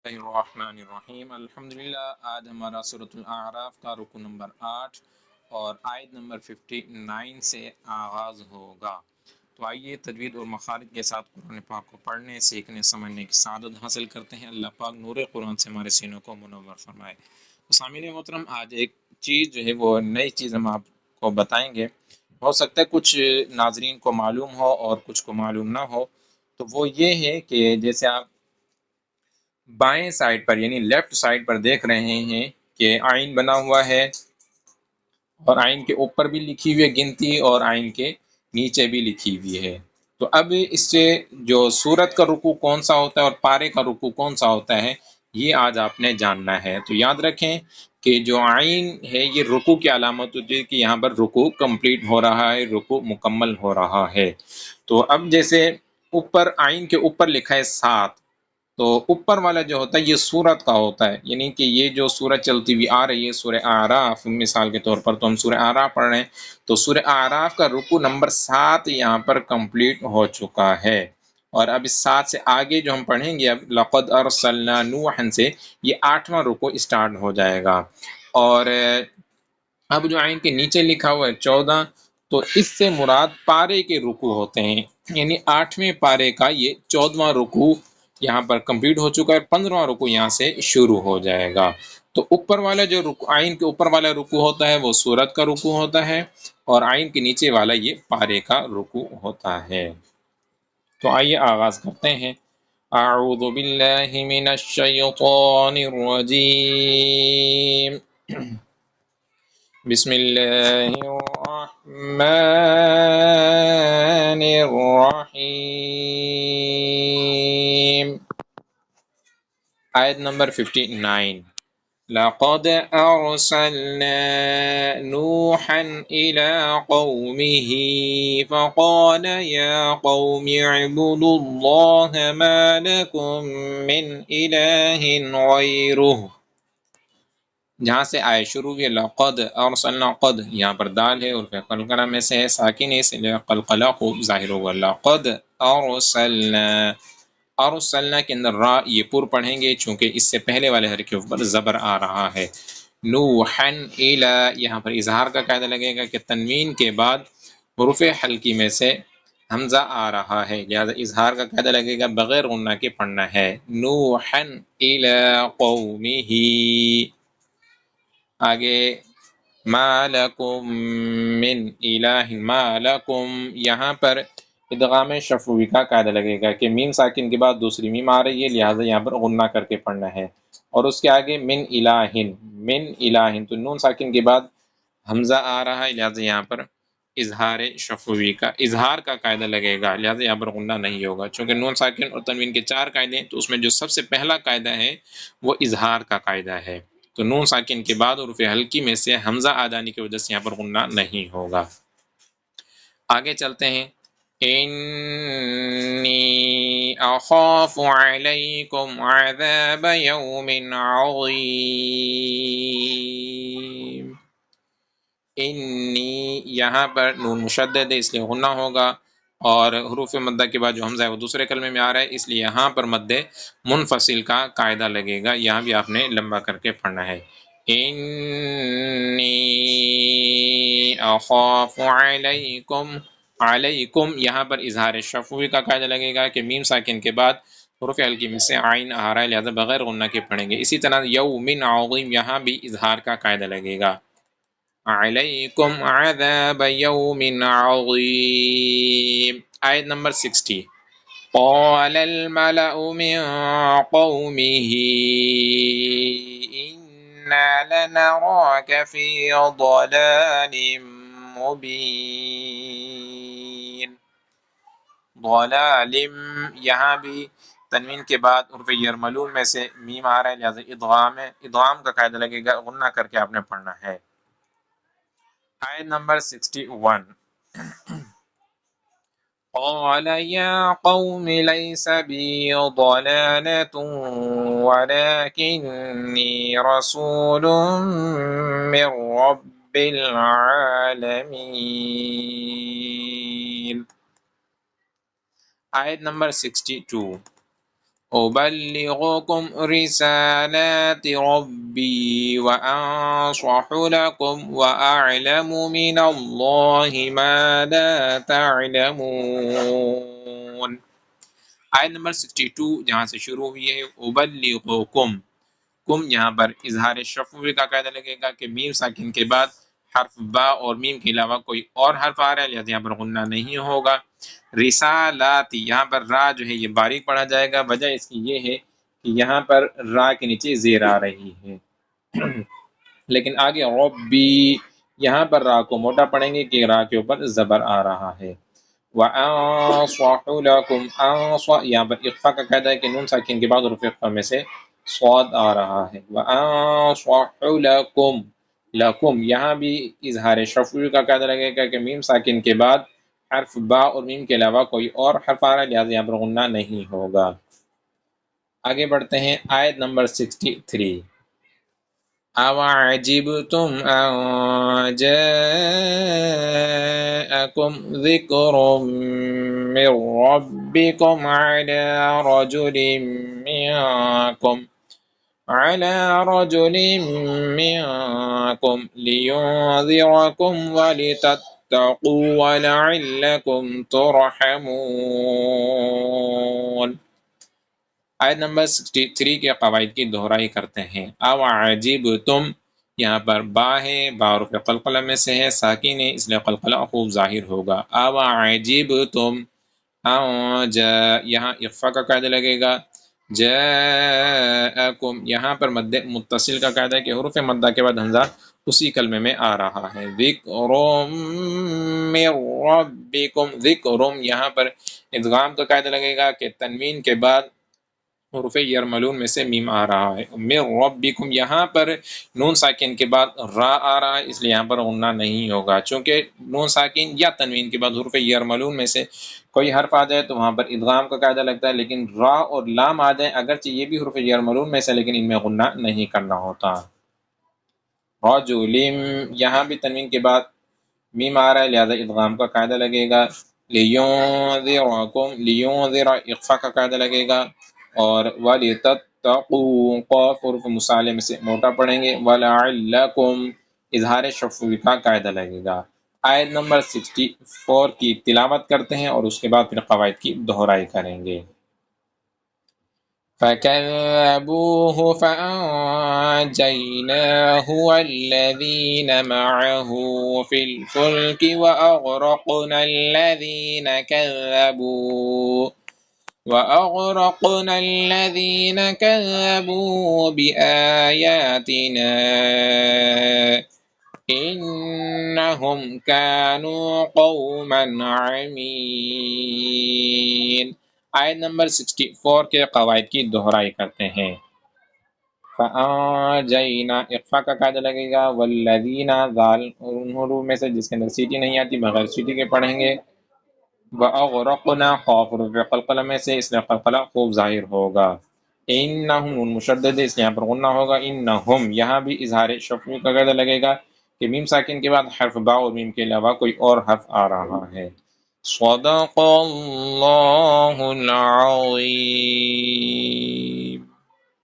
الرحمن الرحیم الحمدللہ۔ آج ہمارا سورۃ الاعراف کا رکوع نمبر 8 اور آیت نمبر 59 سے آغاز ہوگا۔ تو آئیے تجوید اور مخارج کے ساتھ قرآن پاک کو پڑھنے، سیکھنے، سمجھنے کی سعادت حاصل کرتے ہیں۔ اللہ پاک نور قرآن سے ہمارے سینوں کو منور فرمائے۔ تو سامعین محترم، آج ایک چیز جو ہے وہ نئی چیز ہم آپ کو بتائیں گے۔ ہو سکتا ہے کچھ ناظرین کو معلوم ہو اور کچھ کو معلوم نہ ہو۔ تو وہ یہ ہے کہ جیسے آپ بائیں سائڈ پر یعنی لیفٹ سائڈ پر دیکھ رہے ہیں کہ آئین بنا ہوا ہے اور آئین کے اوپر بھی لکھی ہوئی ہے گنتی اور آئین کے نیچے بھی لکھی ہوئی ہے۔ تو اب اس سے جو سورت کا رکوع کون سا ہوتا ہے اور پارے کا رکوع کون سا ہوتا ہے یہ آج آپ نے جاننا ہے۔ تو یاد رکھیں کہ جو آئین ہے یہ رکوع کی علامت ہوتی ہے کہ یہاں پر رکوع کمپلیٹ ہو رہا ہے، رکوع مکمل ہو رہا ہے۔ تو اب جیسے اوپر آئین کے اوپر لکھا ہے 7، تو اوپر والا جو ہوتا ہے یہ سورت کا ہوتا ہے، یعنی کہ یہ جو سورت چلتی ہوئی آ رہی ہے سورہ اعراف، مثال کے طور پر تو ہم سورہ اعراف پڑھ رہے ہیں، تو سورہ اعراف کا رکوع نمبر 7 یہاں پر کمپلیٹ ہو چکا ہے۔ اور اب اس 7 سے آگے جو ہم پڑھیں گے، اب لقد ارسلنا نوحا سے یہ 8واں رکوع اسٹارٹ ہو جائے گا۔ اور اب جو آئین کے نیچے لکھا ہوا ہے 14، تو اس سے مراد پارے کے رکوع ہوتے ہیں، یعنی 8ویں پارے کا یہ 14واں رکوع یہاں پر کمپلیٹ ہو چکا ہے، 15واں رکوع یہاں سے شروع ہو جائے گا۔ تو اوپر والا جو آئین کے اوپر والا رکوع ہوتا ہے وہ سورت کا رکوع ہوتا ہے، اور آئین کے نیچے والا یہ پارے کا رکوع ہوتا ہے۔ تو آئیے آغاز کرتے ہیں۔ اعوذ باللہ من الشیطان الرجیم، بسم اللہ الرحمن الرحیم۔ آیت نمبر 59۔ لقد أرسلنا نوحا إلى قومه فقال يا قوم اعبدوا الله ما لكم من إله غيره۔ جہاں سے آئے شروع ہوئی لقد ارسلنا، قد یہاں پر دال ہے اور قلقلہ میں سے ہے، ساکن ہے، اس لیے قلقلہ خوب ظاہر ہوگا۔ لقد ارسلنا، ارسلنا کے اندر را یہ پر پڑھیں گے چونکہ اس سے پہلے والے حرف کے اوپر زبر آ رہا ہے۔ نوحا الی، یہاں پر اظہار کا قاعدہ لگے گا کہ تنوین کے بعد حروف حلقی میں سے حمزہ آ رہا ہے، لہذا اظہار کا قاعدہ لگے گا، بغیر غنہ کے پڑھنا ہے۔ نوحا الی قومہ، آگے ما لکم من الہ، ما لکم یہاں پر ادغام شفوی کا قاعدہ لگے گا کہ میم ساکن کے بعد دوسری میم آ رہی ہے، لہٰذا یہاں پر غنہ کر کے پڑھنا ہے، اور اس کے آگے من الہ، من الہ تو نون ساکن کے بعد حمزہ آ رہا ہے، لہٰذا یہاں پر اظہار شفوی کا اظہار کا قاعدہ لگے گا، لہٰذا یہاں پر غنہ نہیں ہوگا۔ چونکہ نون ساکن اور تنوین کے 4 قاعدے ہیں، تو اس میں جو سب سے پہلا قاعدہ ہے وہ اظہار کا قاعدہ ہے، تو نون ساکن کے بعد حروف حلقی میں سے حمزہ آ جانے کی وجہ سے یہاں پر غنہ نہیں ہوگا۔ آگے چلتے ہیں۔ انی اخاف علیکم عذاب یوم عظیم۔ انی یہاں پر نون مشدد ہے اس لیے غنہ ہوگا، اور حروف مدہ کے بعد جو حمزہ ہے وہ دوسرے کلمے میں آ رہا ہے، اس لیے یہاں پر مد منفصل کا قاعدہ لگے گا، یہاں بھی آپ نے لمبا کر کے پڑھنا ہے۔ انی اخاف علیکم، علیکم یہاں پر اظہار شفوی کا قاعدہ لگے گا کہ میم ساکن کے بعد حروف حلقی میں سے عین آ رہا ہے، لہذا بغیر غنہ کے پڑھیں گے۔ اسی طرح یوم عظیم یہاں بھی اظہار کا قاعدہ لگے گا، علیکم عذاب یوم عظیم۔ آیت نمبر 60۔ قال الملأ من قومه إنا لنراك في ضلال مبين۔ ضلال یہاں بھی تنوین کے بعد حرف یرملون میں سے میم آ رہا ہے، لہذا ادغام ہے، ادغام کا قاعدہ لگے گا، غنہ کر کے آپ نے پڑھنا ہے۔ آیت نمبر 61۔ قال يا قوم ليس بي ضلالة ولكني رسول من رب العالمين۔ آیت نمبر 62۔ أبلغكم رسالات ربي وأنصح لكم وأعلم من الله ما لا تعلمون. آیت نمبر 62 جہاں سے شروع ہوئی ہے أبلغكم، کم یہاں پر اظہار شفوی کا قاعدہ لگے گا کہ میم ساکن کے بعد حرف با اور میم کے علاوہ کوئی اور حرف آ رہا ہے، لہذا یہاں پر غنہ نہیں ہوگا۔ رسالات، یہاں پر را جو ہے یہ باریک پڑھا جائے گا، وجہ اس کی یہ ہے کہ یہاں پر را کے نیچے زیر آ رہی ہے لیکن آگے ربی، یہاں پر را کو موٹا پڑھیں گے کہ را کے اوپر زبر آ رہا ہے۔ وَأَنصَحُ لَكُمْ، یہاں پر اخفا کا قاعدہ ہے کہ نون ساکن کے بعد حروف اخفا میں سے صاد آ رہا ہے۔ وَأَنصَحُ لَكُمْ، لَكُمْ یہاں بھی اظہار شفوی کا قاعدہ لگے گا کہ میم ساکن کے بعد حرف با اور میم کے علاوہ کوئی اور حرف آ رہا ہے، لہٰذا یہاں پر غنہ نہیں ہوگا۔ آگے بڑھتے ہیں آیت نمبر 63۔ أَوَعَجِبْتُمْ أَنْ جَاءَكُمْ ذِكْرٌ مِّن رَّبِّكُمْ عَلَى رَجُلٍ مِّنكُمْ لِيُنذِرَكُمْ وَلِتَتَّقُوا وَلَعَلَّكُمْ تُرْحَمُونَ۔ آیت نمبر 63 کے قواعد کی دہرائی کرتے ہیں۔ أَوَعَجِبْتُمْ، یہاں پر با ہے، با حروف قلقلہ میں سے ہے، ساکن ہے، اس لیے قلقلہ خوب ظاہر ہوگا۔ أَوَعَجِبْتُمْ یہاں اخفا کا قاعدہ لگے گا۔ جاءکم، یہاں پر مد متصل کا قاعدہ ہے کہ حروف مدہ کے بعد حمزہ اسی کلمے میں آ رہا ہے۔ ذکر من ربکم، ذکرم، یہاں پر ادغام کا قاعدہ لگے گا کہ تنوین کے بعد حروف یرملون میں سے میم آ رہا ہے۔ من ربکم، یہاں پر نون ساکن کے بعد را آ رہا ہے، اس لیے یہاں پر غنہ نہیں ہوگا، چونکہ نون ساکن یا تنوین کے بعد حروف یرملون میں سے کوئی حرف آ جائے تو وہاں پر ادغام کا قاعدہ لگتا ہے، لیکن را اور لام آ جائیں اگرچہ یہ بھی حروف یرملون میں سے، لیکن ان میں غنہ نہیں کرنا ہوتا۔ رجلم، یہاں بھی تنوین کے بعد میم آ رہا ہے، لہذا ادغام کا قاعدہ لگے گا۔ لینذرکم، لینذر اخفا کا قاعدہ لگے گا، اور وَلِتَتَّقُوا، قاف حروف مصالح میں سے موٹا پڑھیں گے، وَلَعَلَّكُمْ اظہار شفوی کا قاعدہ لگے گا۔ آیت نمبر 64 کی تلاوت کرتے ہیں اور اس کے بعد پھر قواعد کی دہرائی کریں گے۔ فَكَذَّبُوهُ فَأَنجَيْنَاهُ وَالَّذِينَ مَعَهُ فِي الْفُلْكِ وَأَغْرَقْنَا الَّذِينَ كَذَّبُوا بِآيَاتِنَا إِنَّهُمْ كَانُوا قَوْمًا عَمِينَ۔ آیت نمبر 64 کے قواعد کی دہرائی کرتے ہیں۔ فَأَنجَيْنَا، اخفا کا قاعدہ لگے گا، وَالَّذِينَ، ذال ان حروف میں سے جس کے اندر سیٹی نہیں آتی، بغیر سیٹی کے پڑھیں گے۔ وَأَغْرَقْنَا، خاف حروف قلقلہ میں سے، اس لیے قلقلہ خوب ظاہر ہوگا۔ إِنَّهُمْ، نون مشدد ہے، اس لیے یہاں پر غنہ ہوگا۔ إِنَّهُمْ، یہاں بھی اظہار شفوی کا قاعدہ لگے گا کہ میم ساکن کے بعد حرف با اور میم کے علاوہ کوئی اور حرف آ رہا ہے۔ صدق اللہ العظیم۔